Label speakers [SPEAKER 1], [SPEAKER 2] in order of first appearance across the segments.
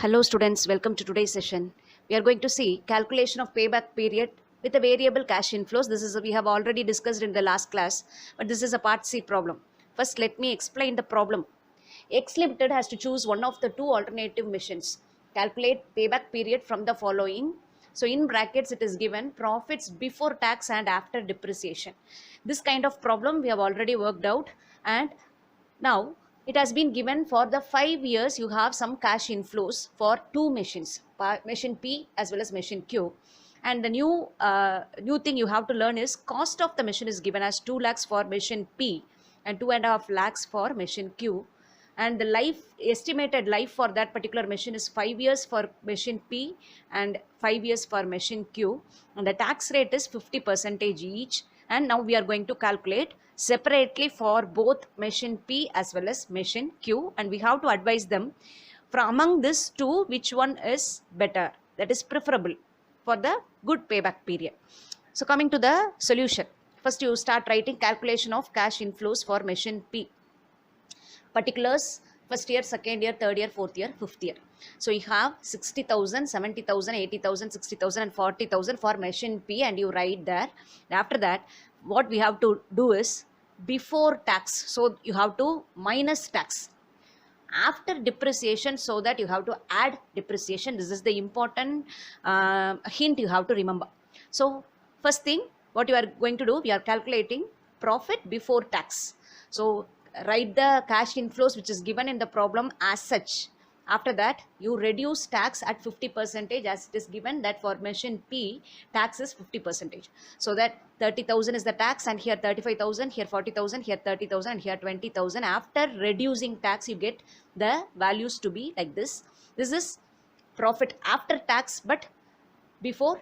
[SPEAKER 1] Hello students, welcome to today's session. We are going to see calculation of payback period with a variable cash inflows. We have already discussed in the last class, but this is a part C problem. First, let me explain the problem. X Limited has to choose one of the two alternative missions. Calculate payback period from the following. So in brackets it is given profits before tax and after depreciation. This kind of problem we have already worked out, and now it has been given for the 5 years you have some cash inflows for two machines, machine P as well as machine Q. And the new thing you have to learn is cost of the machine is given as 2 lakhs for machine P and 2.5 lakhs for machine Q, and the estimated life for that particular machine is 5 years for machine P and 5 years for machine Q, and the tax rate is 50% each. And now we are going to calculate separately for both machine P as well as machine Q, and we have to advise them from among these two which one is better, that is preferable for the good payback period. So coming to the solution, first you start writing calculation of cash inflows for machine P. Particulars: first year, second year, third year, fourth year, fifth year. So you have 60,000, 70,000, 80,000, 60,000 and 40,000 for machine P, and you write there. After that, what we have to do is before tax, so you have to minus tax. After depreciation, so that you have to add depreciation. This is the important hint you have to remember. So first thing, what you are going to do, we are calculating profit before tax. So write the cash inflows which is given in the problem as such. After that, you reduce tax at 50% as it is given that for machine P, tax is 50%. So that 30,000 is the tax, and here 35,000, here 40,000, here 30,000, and here 20,000. After reducing tax, you get the values to be like this. This is profit after tax, but before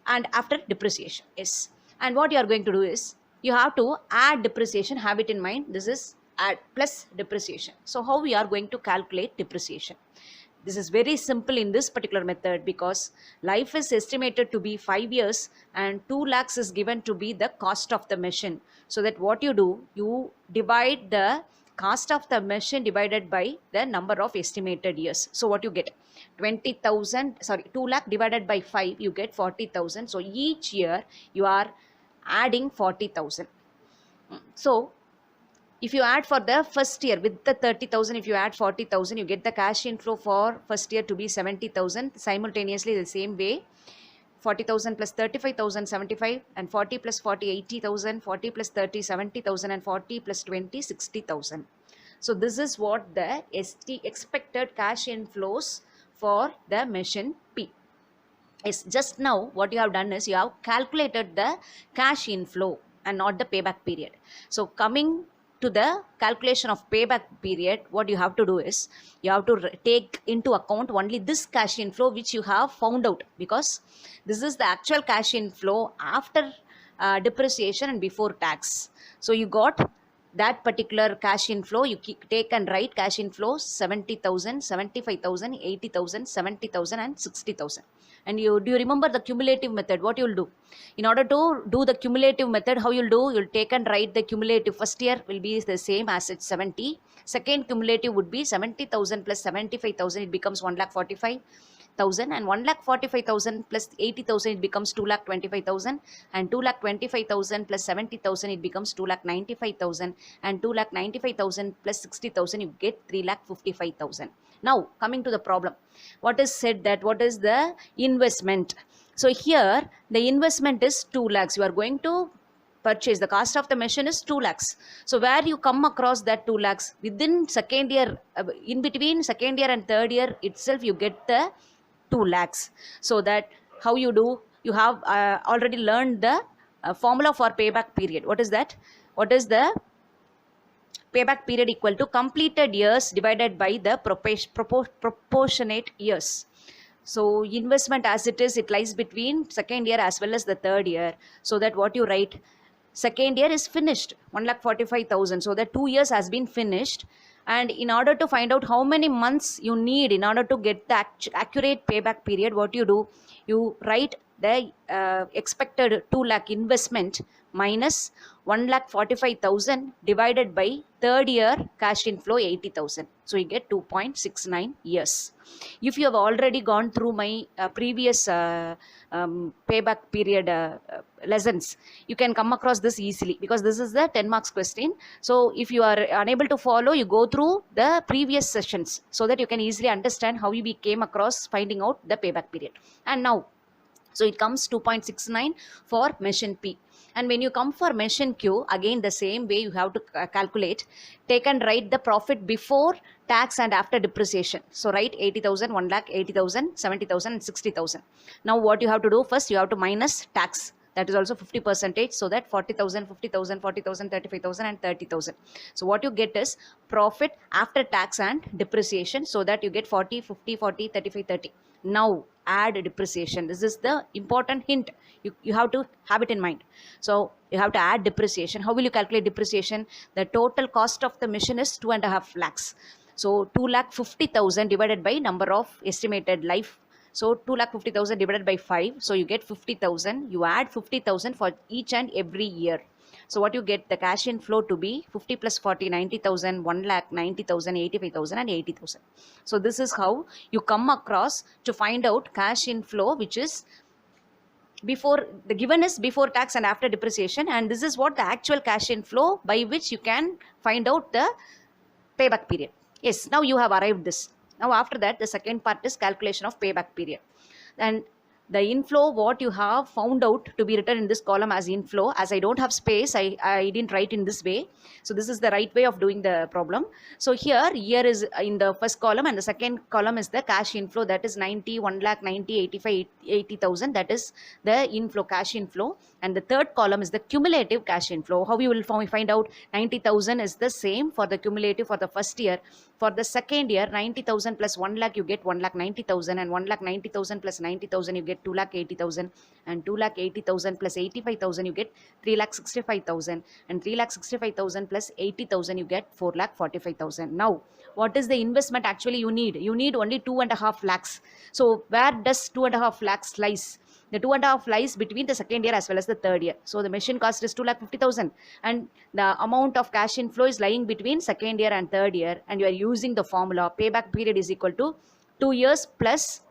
[SPEAKER 1] and after depreciation. Yes. And what you are going to do is, you have to add depreciation, have it in mind. This is add plus depreciation. So how we are going to calculate depreciation? This is very simple in this particular method, because life is estimated to be 5 years and 2 lakhs is given to be the cost of the machine. So that what you do, you divide the cost of the machine divided by the number of estimated years. So what you get, 2 lakh divided by 5, you get 40,000. So each year you are adding 40,000. So if you add for the first year with the 30,000, if you add 40,000, you get the cash inflow for first year to be 70,000. Simultaneously the same way, 40,000 plus 35,000, 75, and 40 plus 40, 80,000, 40 plus 30, 70,000, and 40 plus 20, 60,000. So this is what the expected cash inflows for the machine P. Yes, just now what you have done is you have calculated the cash inflow and not the payback period. So coming to the calculation of payback period, what you have to do is you have to take into account only this cash inflow which you have found out, because this is the actual cash inflow after depreciation and before tax. So you got that particular cash inflow, you take and write cash inflow 70,000, 75,000, 80,000, 70,000 and 60,000. And do you remember the cumulative method? What you will do? In order to do the cumulative method, how you'll do? You'll take and write the cumulative. First year will be the same as it's 70. Second cumulative would be 70,000 plus 75,000. It becomes 1,45,000, and 1,45,000 plus 80,000 it becomes 2,25,000, and 2,25,000 plus 70,000 it becomes 2,95,000, and 2,95,000 plus 60,000 you get 3,55,000. Now coming to the problem, what is said that what is the investment? So here the investment is 2 lakhs. You are going to purchase, the cost of the machine is 2 lakhs. So where you come across that 2 lakhs within second year, in between second year and third year itself, you get the 2 lakhs. So that how you do, you have already learned the formula for payback period. What is that? What is the payback period? Equal to completed years divided by the proportionate years. So investment as it is, it lies between second year as well as the third year. So that what you write, second year is finished 1,45,000. So that 2 years has been finished, and in order to find out how many months you need in order to get the accurate payback period, what you do, you write the expected 2 lakh investment minus 1,45,000 divided by third year cash inflow 80,000. So you get 2.69 years. If you have already gone through my previous payback period lessons, you can come across this easily because this is the 10 marks question. So if you are unable to follow, you go through the previous sessions so that you can easily understand how we came across finding out the payback period. And now, so it comes 2.69 for machine P. And when you come for machine Q, again the same way you have to calculate. Take and write the profit before tax and after depreciation. So write 80,000, 1 lakh, 80,000, 70,000 and 60,000. Now what you have to do, first you have to minus tax. That is also 50%, so that 40,000, 50,000, 40,000, 35,000 and 30,000. So what you get is profit after tax and depreciation, so that you get 40, 50, 40, 35, 30. Now add depreciation. This is the important hint. You have to have it in mind. So you have to add depreciation. How will you calculate depreciation? The total cost of the machine is 2.5 lakhs. So 2,50,000 divided by number of estimated life. So 2,50,000 divided by 5. So you get 50,000. You add 50,000 for each and every year. So what you get, the cash inflow to be 50 plus 40, 90,000, 1 lakh, 90,000, 85,000 and 80,000. So this is how you come across to find out cash inflow, which is before, the given is before tax and after depreciation, and this is what the actual cash inflow by which you can find out the payback period. Yes, now you have arrived this. Now after that, the second part is calculation of payback period. And the inflow, what you have found out to be written in this column as inflow, as I don't have space, I didn't write in this way. So this is the right way of doing the problem. So here is in the first column, and the second column is the cash inflow, that is 90, 1 lakh, 90, 85, 80,000, that is the inflow, cash inflow. And the third column is the cumulative cash inflow. How you will find out? 90,000 is the same for the cumulative for the first year. For the second year, 90,000 plus 1 lakh, you get 1 lakh 90,000, and 1 lakh 90,000 plus 90,000, you get 2 lakh 80,000, and 2 lakh 80,000 plus 85,000, you get 3 lakh 65,000, and 3 lakh 65,000 plus 80,000, you get 4 lakh 45,000. Now, what is the investment actually you need? You need only 2.5 lakhs. So where does 2.5 lakhs lies? The 2.5 lies between the second year as well as the third year. So the machine cost is 2,50,000, and the amount of cash inflow is lying between second year and third year, and you are using the formula payback period is equal to 2 years plus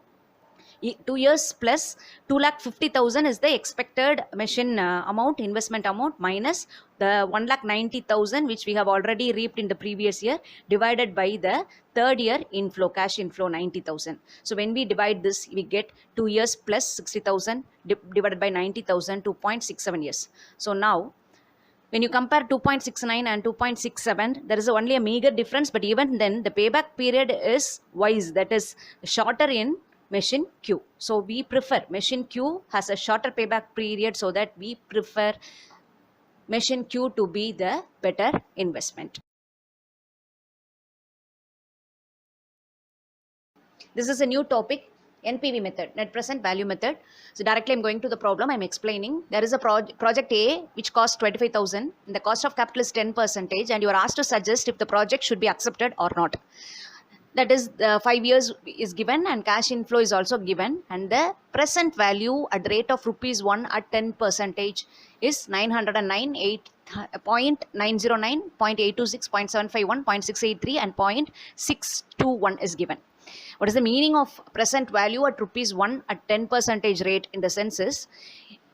[SPEAKER 1] 2,50,000 is the expected machine amount, investment amount, minus the 1,90,000 which we have already reaped in the previous year, divided by the third year inflow, cash inflow 90,000. So when we divide this, we get 2 years plus 60,000 divided by 90,000, 2.67 years. So now when you compare 2.69 and 2.67, there is only a meager difference, but even then the payback period is wise, that is shorter in machine Q. So we prefer machine Q has a shorter payback period, so that we prefer machine Q to be the better investment. This is a new topic, NPV method, net present value method. So directly I'm going to the problem. I'm explaining. There is a project A which costs 25,000. The cost of capital is 10%, and you are asked to suggest if the project should be accepted or not. That is, 5 years is given, and cash inflow is also given, and the present value at the rate of ₹1 at 10% is 909, 0.909, 0.826, 0.751, 0.683 and 0.621 is given. What is the meaning of present value at ₹1 at 10% rate? In the sense is,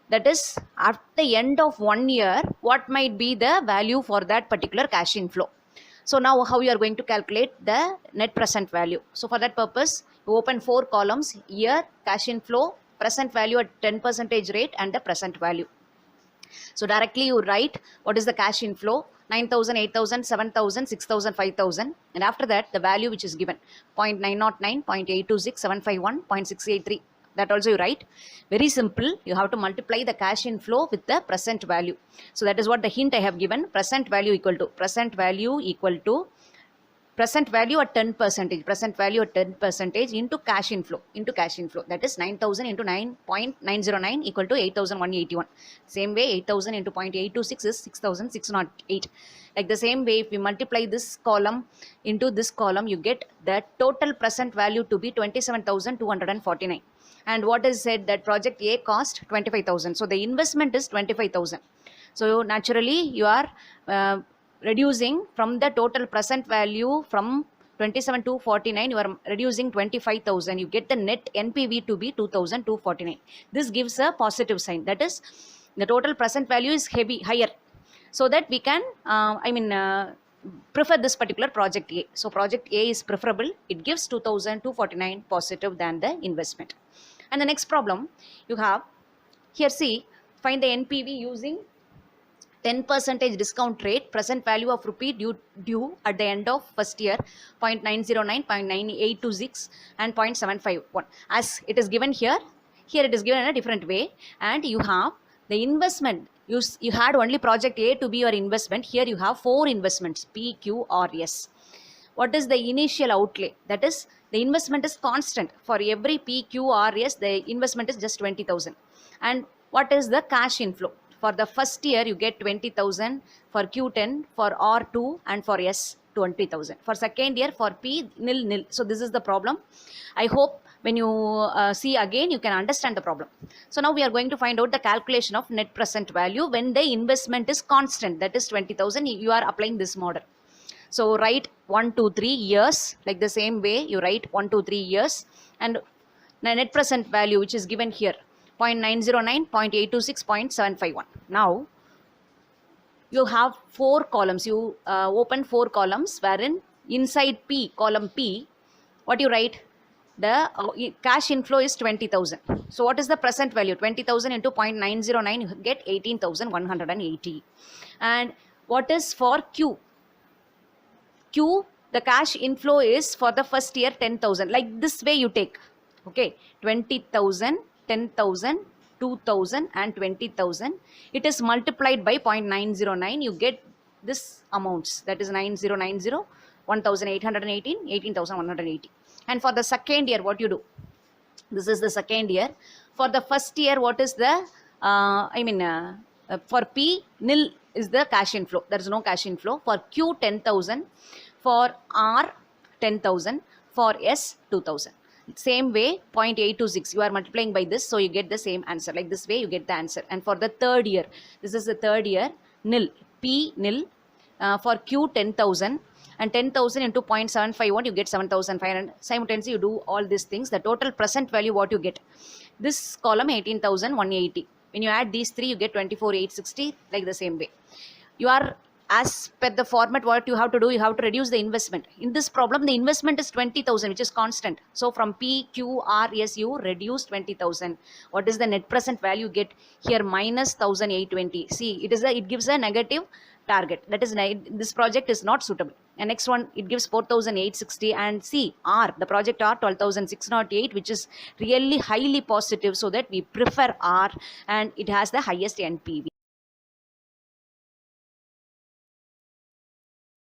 [SPEAKER 1] that is, at the end of 1 year, what might be the value for that particular cash inflow. So now how you are going to calculate the net present value? So for that purpose, you open 4 columns: year, cash inflow, present value at 10% rate, and the present value. So directly you write what is the cash inflow: 9,000, 8,000, 7,000, 6,000, 5,000, and after that the value which is given: 0.909, 0.826, 751, 0.683. That also you write. Very simple. You have to multiply the cash inflow with the present value. So that is what the hint I have given. Present value equal to present value at 10%, present value at 10% into cash inflow, that is 9,000 into 9.909 equal to 8,181. Same way, 8,000 into 0.826 is 6,608. Like the same way, if we multiply this column into this column, you get the total present value to be 27,249. And what is said, that project A cost 25,000. So the investment is 25,000. So naturally you are reducing from the total present value from 27 to 49, you are reducing 25,000. You get the net NPV to be 2,249. This gives a positive sign. That is, the total present value is higher, so that we can prefer this particular project A. So project A is preferable. It gives 2,249 positive than the investment. And the next problem you have here, see, find the NPV using 10% discount rate, present value of rupee due at the end of first year, 0.909, 0.9826 and 0.751. As it is given here it is given in a different way. And you have the investment, you had only project A to be your investment. Here you have 4 investments, P, Q, R, S. What is the initial outlay? That is, the investment is constant. For every P, Q, R, S, the investment is just 20,000. And what is the cash inflow? For the first year, you get 20,000, for Q10, for R2, and for S, 20,000. For second year, for P, nil. So this is the problem. I hope when you see again, you can understand the problem. So now we are going to find out the calculation of net present value when the investment is constant, that is 20,000. You are applying this model. So write 1, 2, 3 years, like the same way you write 1, 2, 3 years, and the net present value which is given here, 0.909, 0.826, 0.751. Now you have 4 columns. You open 4 columns, wherein inside P, column P, what you write? The cash inflow is 20,000. So what is the present value? 20,000 into 0.909, you get 18,180. And what is for Q? Q, the cash inflow is for the first year 10,000. Like this way you take. Okay, 20,000, 10,000, 2,000 and 20,000. It is multiplied by 0.909. You get this amounts. That is 9090, 1,818, 18,180. And for the second year, what you do? This is the second year. For the first year, what is the, for P, nil is the cash inflow. There is no cash inflow. For Q, 10,000. For R, 10,000. For S, 2,000. Same way, 0.826. You are multiplying by this, so you get the same answer. Like this way, you get the answer. And for the third year, this is the third year, nil. P, nil. For Q, 10,000. And 10,000 into 0.751, you get 7,500. Simultaneously, you do all these things. The total present value, what you get? This column, 18,180. When you add these 3, you get 24,860, like the same way. You are, as per the format, what you have to do, you have to reduce the investment. In this problem, the investment is 20,000, which is constant. So from P, Q, R, S, you reduce 20,000. What is the net present value you get? Here, minus 1,820. See, it gives a negative target. That is, this project is not suitable. And next one, it gives 4,860. And C, R, the project R, 12,608, which is really highly positive, so that we prefer R, and it has the highest NPV.